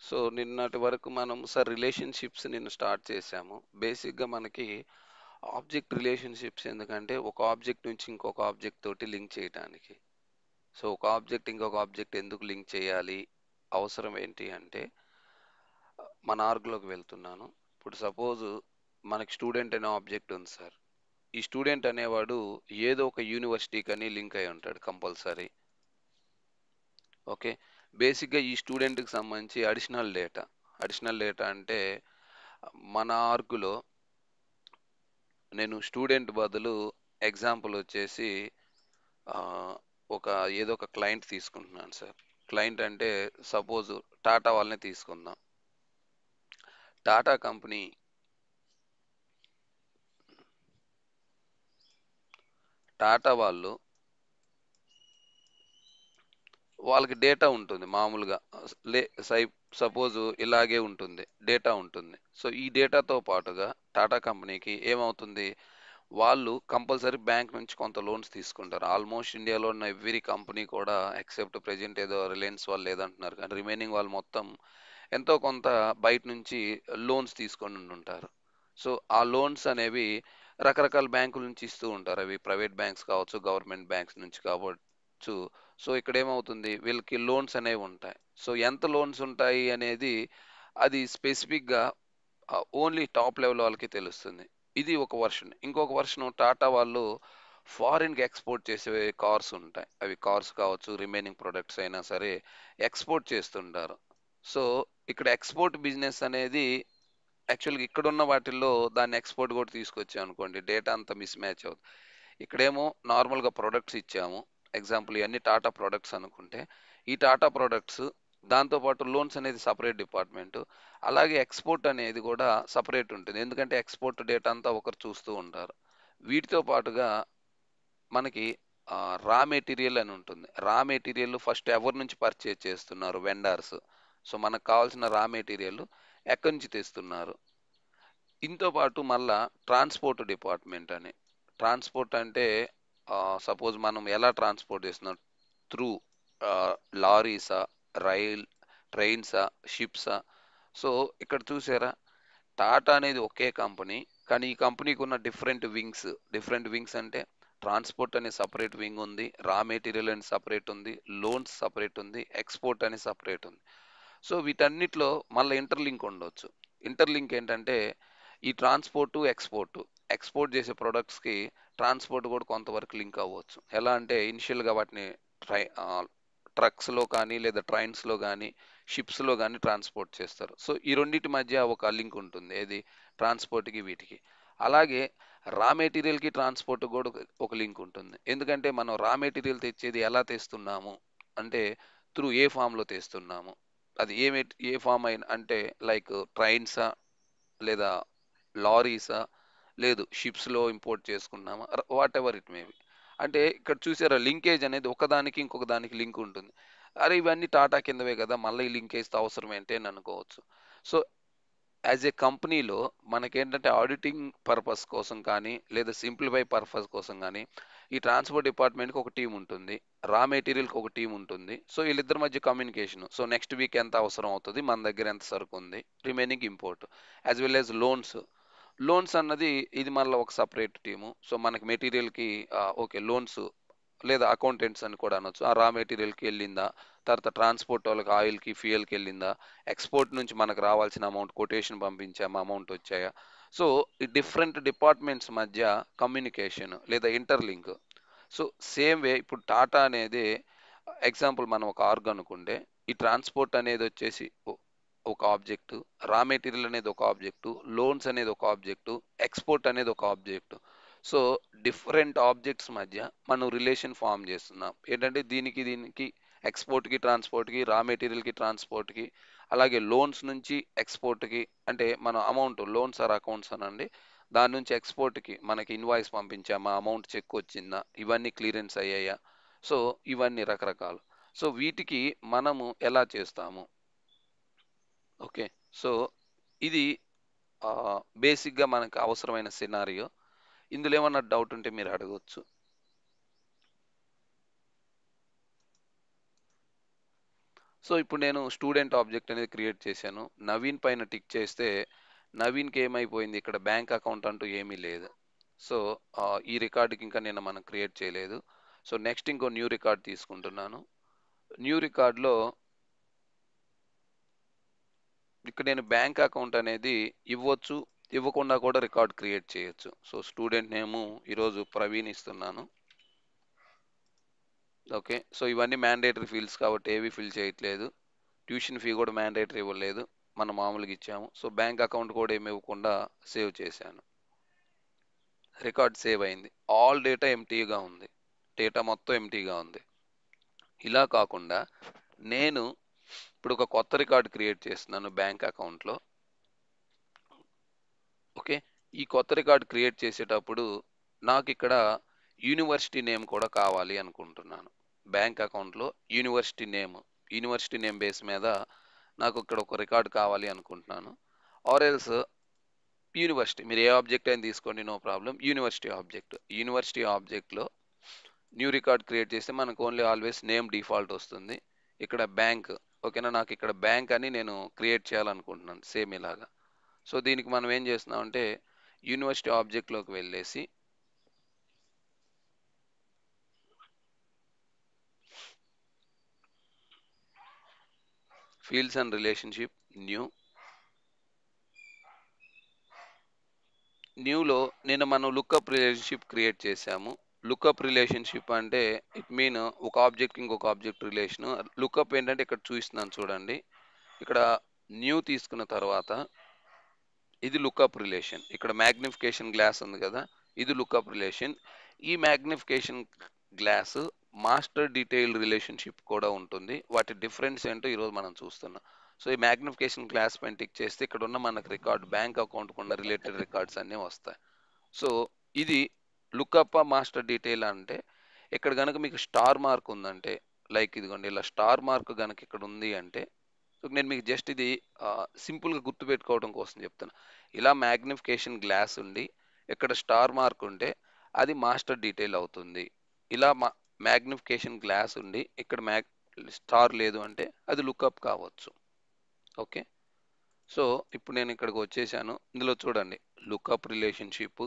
So నిన్నటి వరకు మనం సార్ రిలేషన్షిప్స్ నిన్న స్టార్ట్ చేసాము. బేసిక్‌గా మనకి ఆబ్జెక్ట్ రిలేషన్షిప్స్ ఎందుకంటే ఒక ఆబ్జెక్ట్ నుంచి ఇంకొక ఆబ్జెక్ట్ తోటి లింక్ చేయటానికి. సో ఒక ఆబ్జెక్ట్ ఇంకొక ఆబ్జెక్ట్ ఎందుకు లింక్ చేయాలి? అవసరం ఏంటి అంటే మన ఆర్గ్‌లోకి వెళ్తున్నాను. ఇప్పుడు సపోజ్ మనకి స్టూడెంట్ అనే ఆబ్జెక్ట్ ఉంది సార్. ఈ స్టూడెంట్ అనేవాడు ఏదో ఒక యూనివర్సిటీకని లింక్ అయి ఉంటాడు కంపల్సరీ. ఓకే. బేసిక్‌గా ఈ స్టూడెంట్‌కి సంబంధించి అడిషనల్ డేటా అంటే మన ఆర్గ్‌లో నేను స్టూడెంట్ బదులు ఎగ్జాంపుల్ వచ్చేసి ఆహ్, ఒక ఏదో ఒక క్లయింట్ తీసుకుంటున్నాను సార్. క్లయింట్ అంటే సపోజ్ టాటా వాళ్ళనే తీసుకుందాం. టాటా కంపెనీ టాటా వాళ్ళు వాళ్ళకి డేటా ఉంటుంది మామూలుగా. లే సై సపోజ్ ఇలాగే ఉంటుంది. డేటా ఉంటుంది. సో, ఈ డేటాతో పాటుగా టాటా కంపెనీకి ఏమవుతుంది? వాళ్ళు కంపల్సరీ బ్యాంక్ నుంచి కొంత లోన్స్ తీసుకుంటారు. ఆల్మోస్ట్ ఇండియాలో ఉన్న ఎవ్రీ కంపెనీ కూడా ఎక్సెప్ట్ ప్రెజెంట్ ఏదో రిలయన్స్ వాళ్ళు లేదంటున్నారు. కానీ రిమైనింగ్ వాళ్ళు మొత్తం ఎంతో కొంత బయట నుంచి లోన్స్ తీసుకొని ఉండుంటారు. సో, ఆ లోన్స్ అనేవి రకరకాల బ్యాంకుల నుంచి ఇస్తూ ఉంటారు. అవి ప్రైవేట్ బ్యాంక్స్ కావచ్చు, గవర్నమెంట్ బ్యాంక్స్ నుంచి కావచ్చు. సో, ఇక్కడేమవుతుంది వీళ్ళకి లోన్స్ అనేవి ఉంటాయి. సో, ఎంత లోన్స్ ఉంటాయి అనేది అది స్పెసిఫిక్‌గా ఓన్లీ టాప్ లెవెల్ వాళ్ళకి తెలుస్తుంది. ఇది ఒక వెర్షన్. ఇంకొక వెర్షన్ టాటా వాళ్ళు ఫారిన్‌కి ఎక్స్‌పోర్ట్ చేసే కార్స్ ఉంటాయి. అవి కార్స్ కావచ్చు, రిమైనింగ్ ప్రొడక్ట్స్ అయినా సరే ఎక్స్‌పోర్ట్ చేస్తుంటారు. సో, ఇక్కడ ఎక్స్‌పోర్ట్ బిజినెస్ అనేది యాక్చువల్‌గా ఇక్కడున్న వాటిల్లో దాన్ని ఎక్స్‌పోర్ట్ కూడా తీసుకొచ్చామనుకోండి డేటా అంతా మిస్ మ్యాచ్ అవుద్ది. ఇక్కడేమో నార్మల్‌గా ప్రొడక్ట్స్ ఇచ్చాము. ఎగ్జాంపుల్ ఇయన్నీ టాటా ప్రొడక్ట్స్ అనుకుంటే, ఈ టాటా ప్రొడక్ట్స్ దాంతో పాటు లోన్స్ అనేది సెపరేట్ డిపార్ట్‌మెంటు. అలాగే ఎక్స్‌పోర్ట్ అనేది కూడా సెపరేట్ ఉంటుంది. ఎందుకంటే ఎక్స్‌పోర్ట్ డేటా అంతా ఒకరు చూస్తూ ఉంటారు. వీటితో పాటుగా మనకి రా మెటీరియల్ అని ఉంటుంది. రా మెటీరియల్ ఫస్ట్ ఎవరి నుంచి పర్చేజ్ చేస్తున్నారు వెండార్స్. సో, మనకు కావాల్సిన రా మెటీరియల్ ఎక్కడి నుంచి తెస్తున్నారు. దీంతో పాటు మళ్ళా ట్రాన్స్‌పోర్ట్ డిపార్ట్‌మెంట్ అని. ట్రాన్స్‌పోర్ట్ అంటే సపోజ్ మనం ఎలా ట్రాన్స్‌పోర్ట్ చేస్తున్నాం? త్రూ ఆహ్, లారీసా? రైల్ ట్రైన్సా? షిప్సా? సో, ఇక్కడ చూసారా? టాటా అనేది ఒకే కంపెనీ. కానీ ఈ కంపెనీకి ఉన్న డిఫరెంట్ వింగ్స్ అంటే ట్రాన్స్‌పోర్ట్ అనే సెపరేట్ వింగ్ ఉంది. రా మెటీరియల్ అని సెపరేట్ ఉంది. లోన్స్ సెపరేట్ ఉంది. ఎక్స్‌పోర్ట్ అని సెపరేట్ ఉంది. సో, వీటన్నిటిలో మళ్ళా ఇంటర్‌లింక్ ఉండొచ్చు. ఇంటర్‌లింక్ ఏంటంటే ఈ ట్రాన్స్‌పోర్టు, ఎక్స్‌పోర్ట్ చేసే ప్రొడక్ట్స్‌కి ట్రాన్స్‌పోర్ట్ కూడా కొంతవరకు లింక్ అవ్వచ్చు. ఎలా అంటే ఇనిషియల్‌గా వాటిని ట్రై ఆహ్, ట్రక్స్‌లో కానీ లేదా ట్రైన్స్‌లో గానీ, షిప్స్‌లో గానీ ట్రాన్స్‌పోర్ట్ చేస్తారు. సో, ఈ రెండిటి మధ్య ఒక లింక్ ఉంటుంది. ఏది ట్రాన్స్‌పోర్ట్‌కి వీటికి. అలాగే రా మెటీరియల్‌కి ట్రాన్స్‌పోర్ట్‌కి కూడా ఒక లింక్ ఉంటుంది. ఎందుకంటే మనం రా మెటీరియల్ తెచ్చేది ఎలా తెస్తున్నాము అంటే ఏ ఫార్మ్‌లో తెస్తున్నాము. అది ఏ ఫార్మ్ అయినా అంటే లైక్ ట్రైన్సా? లేదా లారీసా? లేదు షిప్స్‌లో ఇంపోర్ట్ చేసుకున్నామా? Whatever it may be. అంటే ఇక్కడ చూసారా లింకేజ్ అనేది ఒకదానికి ఇంకొక దానికి లింక్ ఉంటుంది. అరే! ఇవన్నీ టాటా కిందవే గదా! మళ్ళా ఈ లింకేజ్‌తో అవసరం ఏంటి అని అనుకోవచ్చు. సో, యాస్ ఎ కంపెనీలో మనకేంటంటే ఆడిటింగ్ పర్పస్ కోసం కానీ, లేదా సింప్లిఫై పర్పస్ కోసం గానీ, ఈ ట్రాన్స్‌పోర్ట్ డిపార్ట్‌మెంట్‌కి ఒక టీమ్ ఉంటుంది. రా మెటీరియల్‌కి ఒక టీమ్ ఉంటుంది. సో, ఈళ్ళిద్దరి మధ్య కమ్యూనికేషన్. సో, నెక్స్ట్ వీక్ ఎంత అవసరం అవుతది? మన దగ్గర ఎంత సరుకుంది? Remaining import. As well as loans. Loans అన్నది ఇది మళ్ళా ఒక సెపరేట్ టీము. సో, మనకి మెటీరియల్‌కి ఓకే. లోన్స్ లేదా అకౌంటెంట్స్ అని కూడా అనొచ్చు. ఆ రా మెటీరియల్‌కి ఎళ్ళిందా? తర్వాత ట్రాన్స్‌పోర్ట్ వాళ్ళకి ఆయిల్‌కి, ఫ్యూయల్‌కి ఎళ్ళిందా? ఎక్స్‌పోర్ట్ నుంచి మనకు రావాల్సిన అమౌంట్ కొటేషన్ పంపించామా? అమౌంట్ వచ్చాయా? సో, ఈ డిఫరెంట్ డిపార్ట్‌మెంట్స్ మధ్య కమ్యూనికేషన్ లేదా ఇంటర్‌లింక్. సో, సేమ్ వే ఇప్పుడు టాటా అనేది ఎగ్జాంపుల్ మనం ఒక ఆర్గ్ అనుకుంటే, ఈ ట్రాన్స్‌పోర్ట్ అనేదొచ్చేసి ఒక ఆబ్జెక్టు, రా మెటీరియల్ అనేది ఒక ఆబ్జెక్టు, లోన్స్ అనేది ఒక ఆబ్జెక్టు, ఎక్స్‌పోర్ట్ అనేది ఒక ఆబ్జెక్టు. సో, డిఫరెంట్ ఆబ్జెక్ట్స్ మధ్య మనం రిలేషన్ ఫార్మ్ చేస్తున్నాం. ఏంటంటే దీనికి ఎక్స్‌పోర్ట్‌కి, ట్రాన్స్‌పోర్ట్‌కి, రా మెటీరియల్‌కి, ట్రాన్స్‌పోర్ట్‌కి అలాగే లోన్స్ నుంచి ఎక్స్‌పోర్ట్‌కి అంటే మన అమౌంట్ లోన్స్ ఆర్ అకౌంట్స్ అనండి. దాని నుంచి ఎక్స్‌పోర్ట్‌కి మనకి ఇన్వాయిస్ పంపించామా? అమౌంట్ చెక్ వచ్చిందా? ఇవన్నీ క్లియరెన్స్ అయ్యాయా? సో, ఇవన్నీ రకరకాలు. సో, వీటికి మనము ఎలా చేస్తాము? ఓకే. సో, ఇది బేసిక్‌గా మనకు అవసరమైన సినారియో. ఇందులో ఏమన్నా డౌట్ ఉంటే మీరు అడగొచ్చు. సో ఇప్పుడు నేను స్టూడెంట్ ఆబ్జెక్ట్ అనేది క్రియేట్ చేశాను. నవీన్ పైన టిక్ చేస్తే నవీన్‌కి ఏమైపోయింది, ఇక్కడ బ్యాంక్ అకౌంట్ అంటూ ఏమీ లేదు. సో ఈ రికార్డ్‌కి ఇంకా మనం క్రియేట్ చేయలేదు. సో నెక్స్ట్ ఇంకో న్యూ రికార్డ్ తీసుకుంటున్నాను. న్యూ రికార్డ్‌లో ఇక్కడ నేను బ్యాంక్ అకౌంట్ అనేది ఇవ్వచ్చు, ఇవ్వకుండా కూడా రికార్డ్ క్రియేట్ చేయొచ్చు. సో స్టూడెంట్ నేము ఈరోజు ప్రవీణ్ ఇస్తున్నాను. ఓకే. సో ఇవన్నీ మ్యాండేటరీ ఫీల్డ్స్ కాబట్టి ఏవి ఫిల్ చేయట్లేదు. ట్యూషన్ ఫీ కూడా మ్యాండేటరీ ఇవ్వలేదు. మనం మామూలుగా ఇచ్చాము. సో బ్యాంక్ అకౌంట్ కూడా ఏమి ఇవ్వకుండా సేవ్ చేశాను. రికార్డ్ సేవ్ అయింది. ఆల్ డేటా ఎంటీగా ఉంది. డేటా మొత్తం ఎంటీగా ఉంది. ఇలా కాకుండా నేను ఇప్పుడు ఒక కొత్త రికార్డ్ క్రియేట్ చేస్తున్నాను బ్యాంక్ అకౌంట్లో. ఓకే. ఈ కొత్త రికార్డ్ క్రియేట్ చేసేటప్పుడు నాకు ఇక్కడ యూనివర్సిటీ నేమ్ కూడా కావాలి అనుకుంటున్నాను. బ్యాంక్ అకౌంట్లో యూనివర్సిటీ నేమ్ బేస్ మీద నాకు ఇక్కడ ఒక రికార్డ్ కావాలి అనుకుంటున్నాను. ఆర్ ఎల్స్ యూనివర్సిటీ, మీరు ఏ ఆబ్జెక్ట్ అయినా తీసుకోండి, నో ప్రాబ్లం. యూనివర్సిటీ ఆబ్జెక్ట్లో న్యూ రికార్డ్ క్రియేట్ చేస్తే మనకు ఓన్లీ ఆల్వేస్ నేమ్ డిఫాల్ట్ వస్తుంది. ఇక్కడ బ్యాంక్, ఓకేనా, నాకు ఇక్కడ బ్యాంక్ అని నేను క్రియేట్ చేయాలనుకుంటున్నాను సేమ్ ఇలాగా. సో దీనికి మనం ఏం చేస్తున్నాం అంటే యూనివర్సిటీ ఆబ్జెక్ట్లోకి వెళ్ళేసి ఫీల్డ్స్ అండ్ రిలేషన్షిప్ న్యూలో మనం లుక్అప్ రిలేషన్షిప్ క్రియేట్ చేసాము. లుక్అప్ రిలేషన్షిప్ అంటే ఇట్ మీన్ ఒక ఆబ్జెక్ట్ ఇంకొక ఆబ్జెక్ట్ రిలేషన్. లుక్అప్ ఏంటంటే ఇక్కడ చూపిస్తున్నాను చూడండి. ఇక్కడ న్యూ తీసుకున్న తర్వాత ఇది లుక్అప్ రిలేషన్. ఇక్కడ మ్యాగ్నిఫికేషన్ గ్లాస్ ఉంది కదా, ఇది లుక్అప్ రిలేషన్. ఈ magnification glass master detail relationship కూడా ఉంటుంది. వాటి డిఫరెన్స్ ఏంటో ఈరోజు మనం చూస్తున్నాం. సో ఈ మ్యాగ్నిఫికేషన్ గ్లాస్ పైన టిక్ చేస్తే ఇక్కడ ఉన్న మనకు రికార్డ్ బ్యాంక్ అకౌంట్ ఉన్న రిలేటెడ్ రికార్డ్స్ అన్నీ వస్తాయి. సో ఇది లుక్అప్ మాస్టర్ డీటెయిల్ అంటే ఇక్కడ కనుక మీకు స్టార్ మార్క్ ఉందంటే, లైక్ ఇదిగోండి ఇలా స్టార్ మార్క్ కనుక ఇక్కడ ఉంది అంటే, సో నేను మీకు జస్ట్ ఇది సింపుల్గా గుర్తుపెట్టుకోవడం కోసం చెప్తాను. ఇలా మ్యాగ్నిఫికేషన్ గ్లాస్ ఉండి ఇక్కడ స్టార్ మార్క్ ఉంటే అది మాస్టర్ డీటెయిల్ అవుతుంది. ఇలా మ్యాగ్నిఫికేషన్ గ్లాస్ ఉండి ఇక్కడ స్టార్ లేదు అంటే అది లుక్అప్ కావచ్చు. ఓకే. సో ఇప్పుడు నేను ఇక్కడికి వచ్చేసాను. ఇందులో చూడండి, lookup relationship,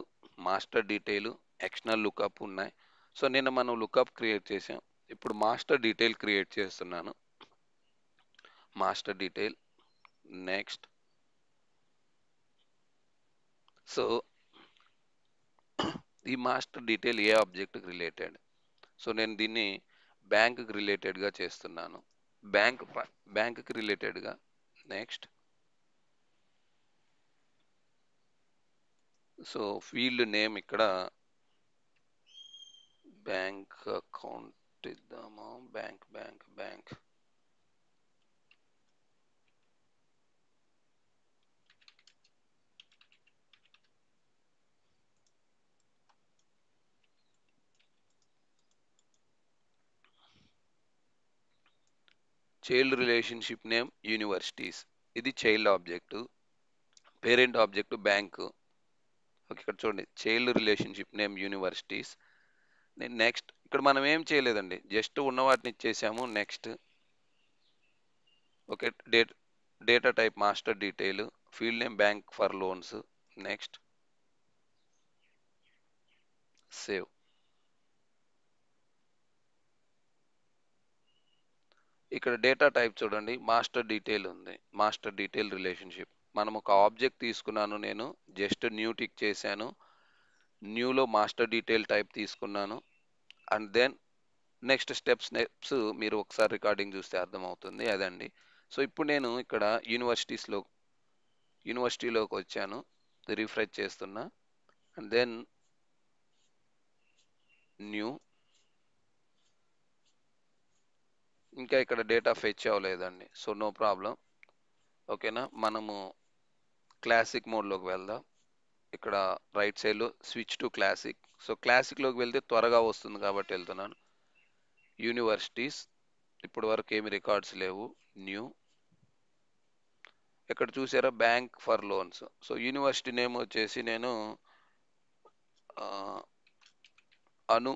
master detail, external lookup ఉన్నాయి. సో మనం లుక్అప్ క్రియేట్ చేసాం. ఇప్పుడు మాస్టర్ డీటెయిల్ క్రియేట్ చేస్తున్నాను. Master detail next. సో ఈ మాస్టర్ డీటెయిల్ ఏ ఆబ్జెక్ట్కి రిలేటెడ్, సో నేను దీన్ని బ్యాంక్కి రిలేటెడ్గా చేస్తున్నాను. బ్యాంక్ బ్యాంక్కి రిలేటెడ్గా నెక్స్ట్. సో ఫీల్డ్ నేమ్ ఇక్కడ బ్యాంక్ అకౌంట్ ఇద్దాము. Bank. Child relationship name universities, ఇది child object. Parent object bank. Okay, ఇక్కడ చూడండి, చైల్డ్ రిలేషన్షిప్ నేమ్ యూనివర్సిటీస్. నేను నెక్స్ట్. ఇక్కడ మనం ఏం చేయలేదండి, జస్ట్ ఉన్న వాటిని ఇచ్చేసాము. Next. Okay. Data type master detail, field name bank for loans. Next. Save. ఇక్కడ డేటా టైప్ చూడండి, మాస్టర్ డీటెయిల్ ఉంది. Master detail relationship. మనం ఒక ఆబ్జెక్ట్ తీసుకున్నాను, నేను జస్ట్ న్యూ టిక్ చేశాను. న్యూలో మాస్టర్ డీటెయిల్ టైప్ తీసుకున్నాను. అండ్ దెన్ నెక్స్ట్ స్టెప్స్ మీరు ఒకసారి రికార్డింగ్ చూస్తే అర్థమవుతుంది అదండి. సో ఇప్పుడు నేను ఇక్కడ యూనివర్సిటీలోకి వచ్చాను. రిఫ్రెష్ చేస్తున్నా. And then new. ఇంకా ఇక్కడ డేటా ఫెచ్ అవ్వలేదండి. So no problem. ఓకేనా, మనము క్లాసిక్ మోడ్లోకి వెళ్దాం. ఇక్కడ రైట్ సైడ్లో స్విచ్ టు క్లాసిక్. సో క్లాసిక్లోకి వెళ్తే త్వరగా వస్తుంది కాబట్టి వెళ్తున్నాను. యూనివర్సిటీస్, ఇప్పటి వరకు ఏమి రికార్డ్స్ లేవు. న్యూ. ఇక్కడ చూసారా, bank for loans. So university name వచ్చేసి నేను ఆ, అను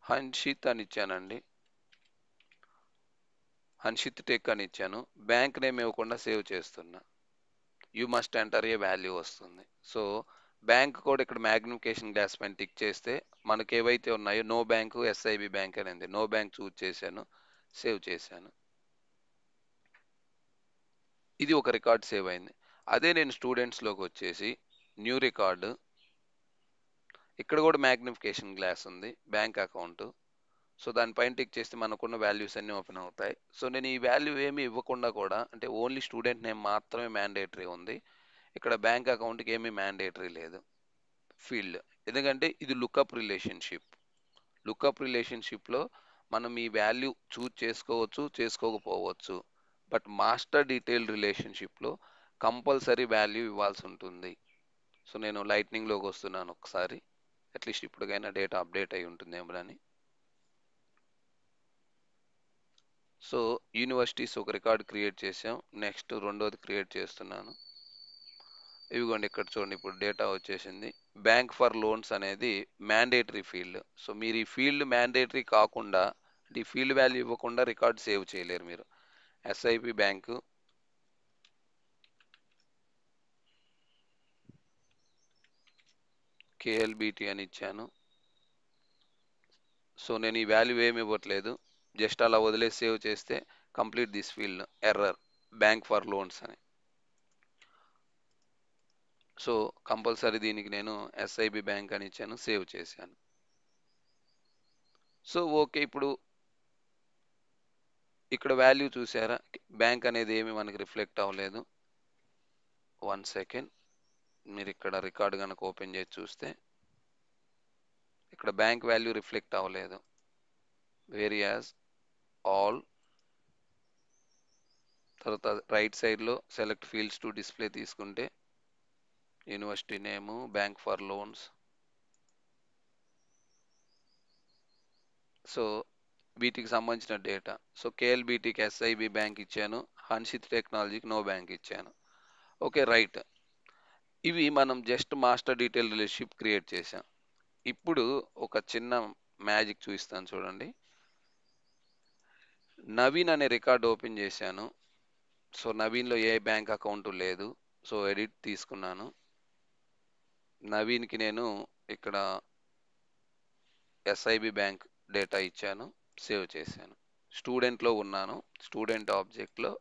హన్షిత్ అని ఇచ్చానండి. హన్షిత్ టెక్ అని ఇచ్చాను. బ్యాంక్ నేమ్ ఇవ్వకుండా సేవ్ చేస్తున్నా. You must enter a value వస్తుంది. సో బ్యాంక్ కూడా ఇక్కడ మ్యాగ్నిఫికేషన్ గ్లాస్ పైన టిక్ చేస్తే మనకి ఏవైతే ఉన్నాయో నో బ్యాంకు ఎస్ఐబి బ్యాంక్ అని ఉంది. నో బ్యాంక్ చూజ్ చేశాను, సేవ్ చేశాను. ఇది ఒక రికార్డ్ సేవ్ అయింది. అదే నేను స్టూడెంట్స్లోకి వచ్చేసి న్యూ రికార్డు, ఇక్కడ కూడా మ్యాగ్నిఫికేషన్ గ్లాస్ ఉంది, బ్యాంక్ అకౌంట్. సో దానిపైన టిక్ చేస్తే మనకున్న వాల్యూస్ అన్నీ ఓపెన్ అవుతాయి. సో నేను ఈ వాల్యూ ఏమి ఇవ్వకుండా కూడా, అంటే ఓన్లీ స్టూడెంట్ నేమ్ మాత్రమే మ్యాండేటరీ ఉంది. ఇక్కడ బ్యాంక్ అకౌంట్కి ఏమీ మ్యాండేటరీ లేదు ఫీల్డ్. ఎందుకంటే ఇది లుకప్ రిలేషన్షిప్. లుకప్ రిలేషన్షిప్లో మనం ఈ వాల్యూ చూజ్ చేసుకోవచ్చు, చేసుకోకపోవచ్చు. బట్ మాస్టర్ డీటెయిల్ రిలేషన్షిప్లో కంపల్సరీ వాల్యూ ఇవ్వాల్సి ఉంటుంది. సో నేను లైట్నింగ్లోకి వస్తున్నాను ఒకసారి, అట్లీస్ట్ ఇప్పటికైనా డేటా అప్డేట్ అయి ఉంటుందేమో అని. సో యూనివర్సిటీస్ ఒక రికార్డ్ క్రియేట్ చేసాం. నెక్స్ట్ రెండోది క్రియేట్ చేస్తున్నాను. ఇవిగోండి ఇక్కడ చూడండి, ఇప్పుడు డేటా వచ్చేసింది. బ్యాంక్ ఫర్ లోన్స్ అనేది మ్యాండేటరీ ఫీల్డ్. సో మీరు ఈ ఫీల్డ్ మ్యాండేటరీ కాకుండా, ఈ ఫీల్డ్ వాల్యూ ఇవ్వకుండా రికార్డ్ సేవ్ చేయలేరు మీరు. ఎస్ఐపి బ్యాంకు, కేఎల్బిటి అని ఇచ్చాను. సో నేను ఈ వాల్యూ ఏమి ఇవ్వట్లేదు, జస్ట్ అలా వదిలేసి సేవ్ చేస్తే complete this field error bank for loans అని. సో కంపల్సరీ దీనికి నేను ఎస్ఐబి బ్యాంక్ అని ఇచ్చాను, సేవ్ చేశాను. సో ఓకే, ఇప్పుడు ఇక్కడ వాల్యూ చూసారా, బ్యాంక్ అనేది ఏమి మనకి రిఫ్లెక్ట్ అవ్వలేదు. 1 సెకండ్, మీరు ఇక్కడ రికార్డ్ కనుక ఓపెన్ చేసి చూస్తే ఇక్కడ బ్యాంక్ వాల్యూ రిఫ్లెక్ట్ అవ్వలేదు. వేరియాస్ ఆల్, తర్వాత రైట్ సైడ్లో సెలెక్ట్ ఫీల్డ్స్ టు డిస్ప్లే తీసుకుంటే university name, bank for loans. So వీటికి సంబంధించిన డేటా. సో కేఎల్బిటికి ఎస్ఐబి బ్యాంక్ ఇచ్చాను, హన్షిత్ టెక్నాలజీకి నో బ్యాంక్ ఇచ్చాను. Okay right. ఇవి మనం just master detail relationship create చేసాం. ఇప్పుడు ఒక చిన్న మ్యాజిక్ చూపిస్తాను చూడండి. నవీన్ అనే రికార్డ్ ఓపెన్ చేశాను. సో నవీన్లో ఏ బ్యాంక్ అకౌంట్ లేదు. సో ఎడిట్ తీసుకున్నాను. నవీన్కి నేను ఇక్కడ ఎస్ఐబి బ్యాంక్ డేటా ఇచ్చాను, సేవ్ చేశాను. స్టూడెంట్లో ఉన్నాను, స్టూడెంట్ ఆబ్జెక్ట్లో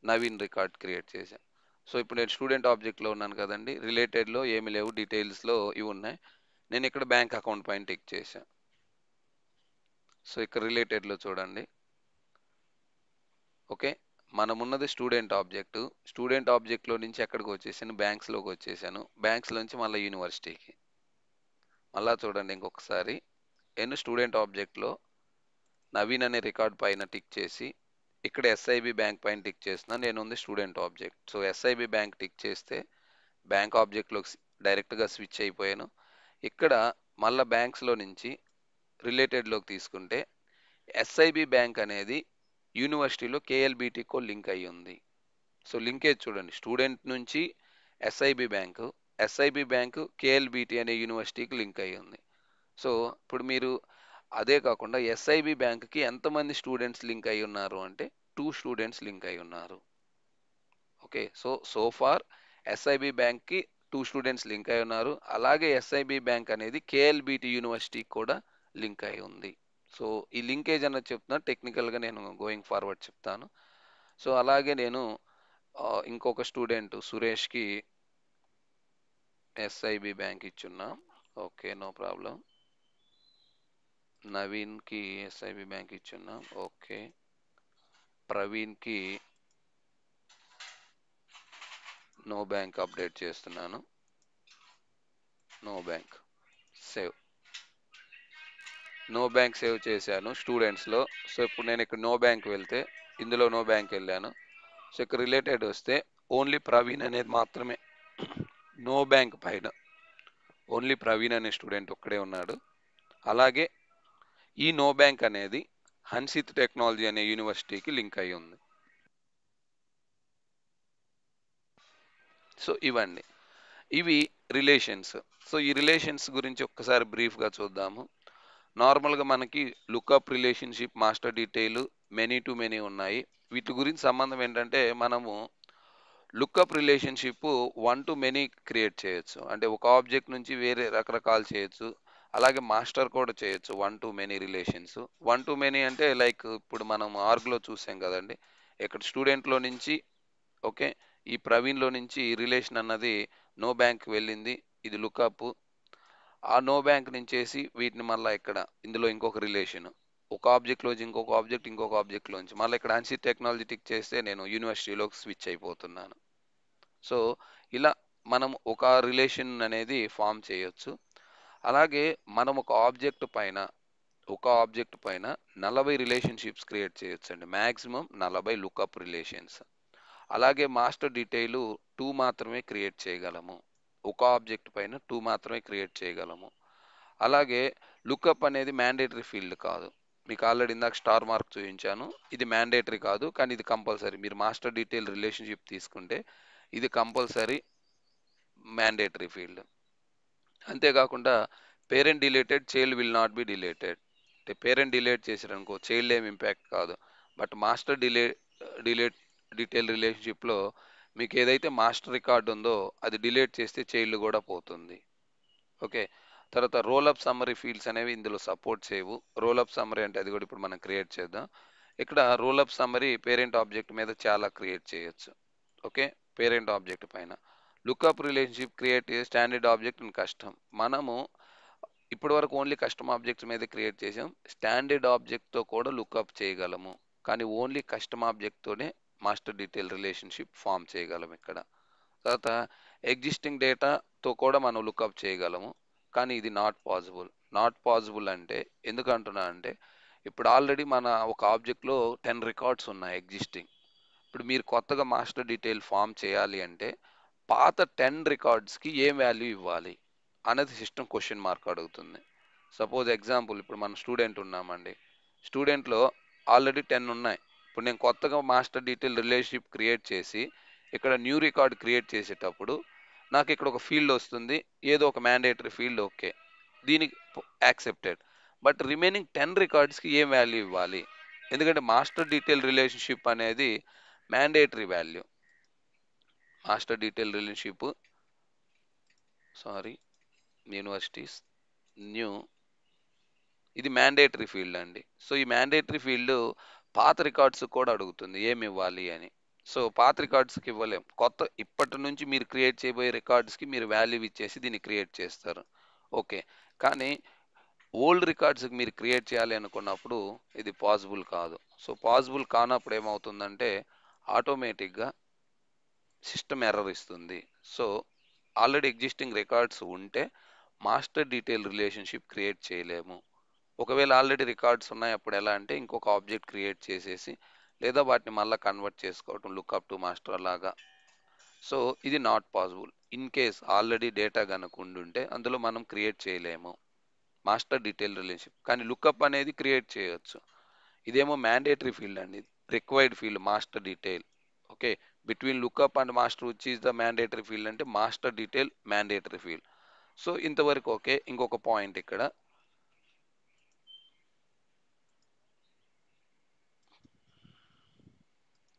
నవీన్ రికార్డ్ క్రియేట్ చేశాను. సో ఇప్పుడు నేను స్టూడెంట్ ఆబ్జెక్ట్లో ఉన్నాను కదండి, రిలేటెడ్లో ఏమి లేవు, డీటెయిల్స్లో ఇవి ఉన్నాయి. నేను ఇక్కడ బ్యాంక్ అకౌంట్ పైన టిక్ చేశాను. సో ఇక్కడ రిలేటెడ్లో చూడండి. ఓకే, మనమున్నది స్టూడెంట్ ఆబ్జెక్ట్. స్టూడెంట్ ఆబ్జెక్ట్లో నుంచి ఎక్కడికి వచ్చేసాను, బ్యాంక్స్లోకి వచ్చేసాను. బ్యాంక్స్ నుంచి మళ్ళీ యూనివర్సిటీకి. మళ్ళా చూడండి ఇంకొకసారి, నేను స్టూడెంట్ ఆబ్జెక్ట్లో నవీన్ అనే రికార్డ్ పైన టిక్ చేసి ఇక్కడ ఎస్ఐబి బ్యాంక్ పైన టిక్ చేస్తున్నాను. నేను ఉంది student object. So SIB bank tick చేస్తే బ్యాంక్ ఆబ్జెక్ట్లోకి డైరెక్ట్గా స్విచ్ అయిపోయాను. ఇక్కడ మళ్ళీ బ్యాంక్స్లో నుంచి రిలేటెడ్లోకి తీసుకుంటే ఎస్ఐబి బ్యాంక్ అనేది యూనివర్సిటీలో కేఎల్బిటికో లింక్ అయ్యి ఉంది. సో లింకేజ్ చూడండి, స్టూడెంట్ నుంచి ఎస్ఐబి బ్యాంకు, ఎస్ఐబి బ్యాంకు కేఎల్బిటి అనే యూనివర్సిటీకి లింక్ అయ్యి ఉంది. సో ఇప్పుడు మీరు అదే కాకుండా ఎస్ఐబి బ్యాంక్కి ఎంతమంది స్టూడెంట్స్ లింక్ అయి ఉన్నారు అంటే 2 స్టూడెంట్స్ లింక్ అయి ఉన్నారు. ఓకే, సో ఫార్ ఎస్ఐబి బ్యాంక్కి 2 స్టూడెంట్స్ లింక్ అయి ఉన్నారు. అలాగే ఎస్ఐబి బ్యాంక్ అనేది కేఎల్బిటి యూనివర్సిటీకి కూడా లింక్ అయి ఉంది. సో ఈ లింకేజ్ అన్నది చెప్తున్నా, టెక్నికల్గా నేను గోయింగ్ ఫార్వర్డ్ చెప్తాను. సో అలాగే నేను ఇంకొక స్టూడెంట్ సురేష్కి ఎస్ఐబి బ్యాంక్ ఇచ్చున్నా. Okay, no problem. నవీన్కి ఎస్ఐబి బ్యాంక్ ఇచ్చున్నా. ఓకే, ప్రవీణ్కి నో బ్యాంక్ అప్డేట్ చేస్తున్నాను. No bank save, no bank save చేశాను స్టూడెంట్స్లో. సో ఇప్పుడు నేను ఇక్కడ నో బ్యాంక్ వెళ్తే ఇందులో నో బ్యాంక్ వెళ్ళాను. సో ఇక్కడ రిలేటెడ్ వస్తే ఓన్లీ ప్రవీణ్ అనేది మాత్రమే నో బ్యాంక్ పైన ఓన్లీ ప్రవీణ్ అనే స్టూడెంట్ ఒక్కడే ఉన్నాడు. అలాగే ఈ నో బ్యాంక్ అనేది హన్షిత్ టెక్నాలజీ అనే యూనివర్సిటీకి లింక్ అయి ఉంది. సో ఇవండి, ఇవి రిలేషన్స్. సో ఈ రిలేషన్స్ గురించి ఒక్కసారి బ్రీఫ్గా చూద్దాము. నార్మల్గా మనకి lookup relationship, master detail, many to many ఉన్నాయి. వీటి గురించి సంబంధం ఏంటంటే మనము lookup relationship one to many create చేయొచ్చు. అంటే ఒక ఆబ్జెక్ట్ నుంచి వేరే రకరకాలు చేయొచ్చు. అలాగే మాస్టర్ కూడా చేయొచ్చు one to many relations. One to many అంటే లైక్ ఇప్పుడు మనం ఆర్గ్లో చూసాం కదండి. ఇక్కడ స్టూడెంట్లో నుంచి ఓకే, ఈ ప్రవీణ్లో నుంచి రిలేషన్ అన్నది నో బ్యాంక్ వెళ్ళింది. ఇది లుకప్. ఆ నో బ్యాంక్ నుంచేసి వీటిని మళ్ళీ ఇక్కడ ఇందులో ఇంకొక రిలేషన్, ఒక ఆబ్జెక్ట్లోంచి ఇంకొక ఆబ్జెక్ట్, ఇంకొక ఆబ్జెక్ట్లోంచి మళ్ళీ ఇక్కడ అన్సి టెక్నాలజీ టిక్ చేస్తే నేను యూనివర్సిటీలోకి స్విచ్ అయిపోతున్నాను. సో ఇలా మనం ఒక రిలేషన్ అనేది ఫామ్ చేయొచ్చు. అలాగే మనం ఒక ఆబ్జెక్ట్ పైన 40 రిలేషన్షిప్స్ క్రియేట్ చేయొచ్చు అండి. Maximum 40 lookup relations. అలాగే మాస్టర్ డీటెయిల్ 2 మాత్రమే క్రియేట్ చేయగలము. ఒక ఆబ్జెక్ట్ పైన 2 మాత్రమే క్రియేట్ చేయగలము. అలాగే లుకప్ అనేది మ్యాండేటరీ ఫీల్డ్ కాదు. మీకు ఆల్రెడీ ఇందాక స్టార్ మార్క్ చూపించాను. ఇది మ్యాండేటరీ కాదు, కానీ ఇది కంపల్సరీ. మీరు మాస్టర్ డీటెయిల్ రిలేషన్షిప్ తీసుకుంటే ఇది కంపల్సరీ మ్యాండేటరీ ఫీల్డ్. అంతేకాకుండా parent dilated, child will not be dilated. అంటే పేరెంట్ డిలేట్ చేశారనుకో చైల్డ్ ఏం ఇంపాక్ట్ కాదు. బట్ మాస్టర్ డిలేట్ డీటెయిల్ రిలేషన్షిప్లో మీకు ఏదైతే మాస్టర్ రికార్డ్ ఉందో అది డిలేట్ చేస్తే చైల్డ్ కూడా పోతుంది. ఓకే. తర్వాత రోల్ అప్ సమ్మరీ ఫీల్డ్స్ అనేవి ఇందులో సపోర్ట్ చేయవు. రోల్ అప్ సమ్మరీ అంటే అది కూడా ఇప్పుడు మనం క్రియేట్ చేద్దాం. ఇక్కడ roll up summary parent object మీద చాలా క్రియేట్ చేయొచ్చు. ఓకే, పేరెంట్ ఆబ్జెక్ట్ పైన. లుకప్ రిలేషన్షిప్ క్రియేట్ చేసే స్టాండర్డ్ ఆబ్జెక్ట్ కష్టం. మనము ఇప్పటి వరకు ఓన్లీ కస్టమ్ ఆబ్జెక్ట్స్ మీద క్రియేట్ చేసాం. స్టాండర్డ్ ఆబ్జెక్ట్తో కూడా లుకప్ చేయగలము, కానీ ఓన్లీ కస్టమ్ ఆబ్జెక్ట్తోనే మాస్టర్ డీటెయిల్ రిలేషన్షిప్ ఫామ్ చేయగలం ఇక్కడ. తర్వాత ఎగ్జిస్టింగ్ డేటాతో కూడా మనం లుకప్ చేయగలము, కానీ ఇది నాట్ పాసిబుల్. నాట్ పాసిబుల్ అంటే ఎందుకు అంటున్నా అంటే ఇప్పుడు ఆల్రెడీ మన ఒక ఆబ్జెక్ట్లో 10 రికార్డ్స్ ఉన్నాయి ఎగ్జిస్టింగ్. ఇప్పుడు మీరు కొత్తగా మాస్టర్ డీటెయిల్ ఫామ్ చేయాలి అంటే పాత 10 రికార్డ్స్కి ఏం వాల్యూ ఇవ్వాలి అనేది సిస్టమ్ క్వశ్చన్ మార్క్ అడుగుతుంది. సపోజ్ ఎగ్జాంపుల్ ఇప్పుడు మనం స్టూడెంట్ ఉన్నామండి. స్టూడెంట్లో ఆల్రెడీ 10 ఉన్నాయి. ఇప్పుడు నేను కొత్తగా మాస్టర్ డీటెయిల్ రిలేషన్షిప్ క్రియేట్ చేసి ఇక్కడ న్యూ రికార్డ్ క్రియేట్ చేసేటప్పుడు నాకు ఇక్కడ ఒక ఫీల్డ్ వస్తుంది, ఏదో ఒక మ్యాండేటరీ ఫీల్డ్. ఓకే, దీనికి యాక్సెప్టెడ్. బట్ రిమైనింగ్ 10 రికార్డ్స్కి ఏం వాల్యూ ఇవ్వాలి? ఎందుకంటే మాస్టర్ డీటెయిల్ రిలేషన్షిప్ అనేది mandatory value. Master detail relationship, sorry, universities new, ఇది మ్యాండేటరీ ఫీల్డ్ అండి. సో ఈ మ్యాండేటరీ ఫీల్డ్ పాత రికార్డ్స్ కూడా అడుగుతుంది ఏమి ఇవ్వాలి అని. సో పాత రికార్డ్స్కి ఇవ్వలేం. కొత్త ఇప్పటి నుంచి మీరు క్రియేట్ చేయబోయే రికార్డ్స్కి మీరు వాల్యూ ఇచ్చేసి దీన్ని క్రియేట్ చేస్తారు. ఓకే, కానీ ఓల్డ్ రికార్డ్స్కి మీరు క్రియేట్ చేయాలి అనుకున్నప్పుడు ఇది పాసిబుల్ కాదు. సో పాసిబుల్ కానప్పుడు ఏమవుతుందంటే ఆటోమేటిక్గా సిస్టమ్ ఎర్రర్ ఇస్తుంది. సో ఆల్రెడీ ఎగ్జిస్టింగ్ రికార్డ్స్ ఉంటే మాస్టర్ డీటెయిల్ రిలేషన్షిప్ క్రియేట్ చేయలేము. ఒకవేళ ఆల్రెడీ రికార్డ్స్ ఉన్నాయి అప్పుడు ఎలా అంటే ఇంకొక ఆబ్జెక్ట్ క్రియేట్ చేసేసి లేదా వాటిని మళ్ళీ కన్వర్ట్ చేసుకోవటం లుక్అప్ టు మాస్టర్ లాగా. సో ఇది not possible. In case already data కనుక ఉండుంటే అందులో మనం క్రియేట్ చేయలేము మాస్టర్ డీటెయిల్ రిలేషన్షిప్, కానీ లుక్అప్ అనేది క్రియేట్ చేయొచ్చు. ఇదేమో మ్యాండేటరీ ఫీల్డ్ అండి, required field master detail. Okay, between lookup and master which is the mandatory field అంటే master detail mandatory field. So ఇంతవరకు ఓకే. ఇంకొక పాయింట్ ఇక్కడ.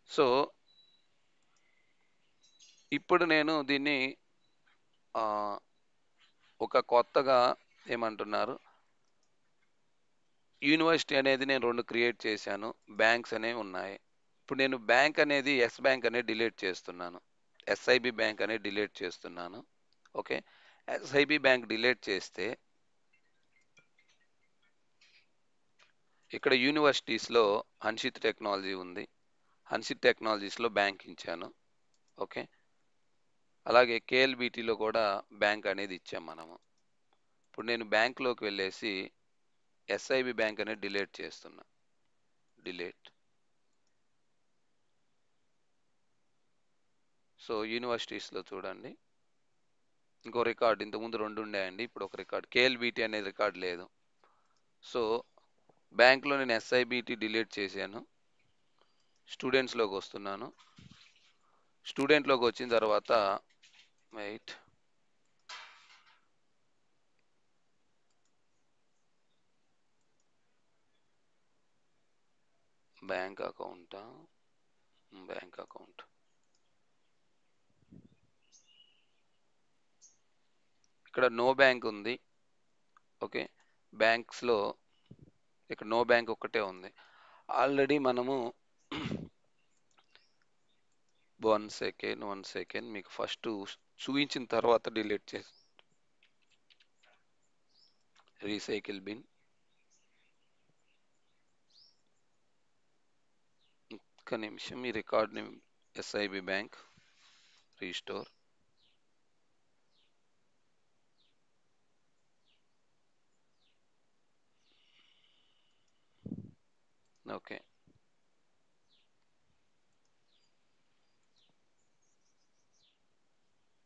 సో ఇప్పుడు నేను దీన్ని ఆ, ఒక కొత్తగా ఏమంటున్నారు, యూనివర్సిటీ అనేది నేను 2 క్రియేట్ చేశాను, బ్యాంక్స్ అనేవి ఉన్నాయి. ఇప్పుడు నేను బ్యాంక్ అనేది ఎస్ బ్యాంక్ అనేది డిలీట్ చేస్తున్నాను, ఎస్ఐబి బ్యాంక్ అనేది డిలీట్ చేస్తున్నాను. ఓకే, ఎస్ఐబి బ్యాంక్ డిలీట్ చేస్తే ఇక్కడ యూనివర్సిటీస్లో హన్షిత్ టెక్నాలజీ ఉంది. హన్షిత్ టెక్నాలజీస్లో బ్యాంక్ ఇచ్చాను. ఓకే, అలాగే కేఎల్బిటీలో కూడా బ్యాంక్ అనేది ఇచ్చాం మనము. ఇప్పుడు నేను బ్యాంక్లోకి వెళ్ళేసి ఎస్ఐబి బ్యాంక్ అనేది డిలీట్ చేస్తున్నా. డిలీట్. సో యూనివర్సిటీస్లో చూడండి ఇంకో రికార్డ్, ఇంతకుముందు 2 ఉన్నాయండి, ఇప్పుడు ఒక రికార్డ్ కేఎల్బిటి అనే రికార్డ్ లేదు. సో బ్యాంక్లో నేను ఎస్ఐబిటి డిలీట్ చేశాను. స్టూడెంట్స్లోకి వస్తున్నాను. స్టూడెంట్లోకి వచ్చిన తర్వాత వెయిట్, బ్యాంక్ అకౌంటా? Bank account. ఇక్కడ నో బ్యాంక్ ఉంది. ఓకే. బ్యాంక్స్లో ఇక్కడ నో బ్యాంక్ ఒక్కటే ఉంది. ఆల్రెడీ మనము 1 సెకండ్ మీకు ఫస్ట్ చూపించిన తర్వాత డిలీట్ చేసి రీసైకిల్ బిన్. ఒక్క నిమిషం ఈ రికార్డ్ని SIB bank restore. Okay.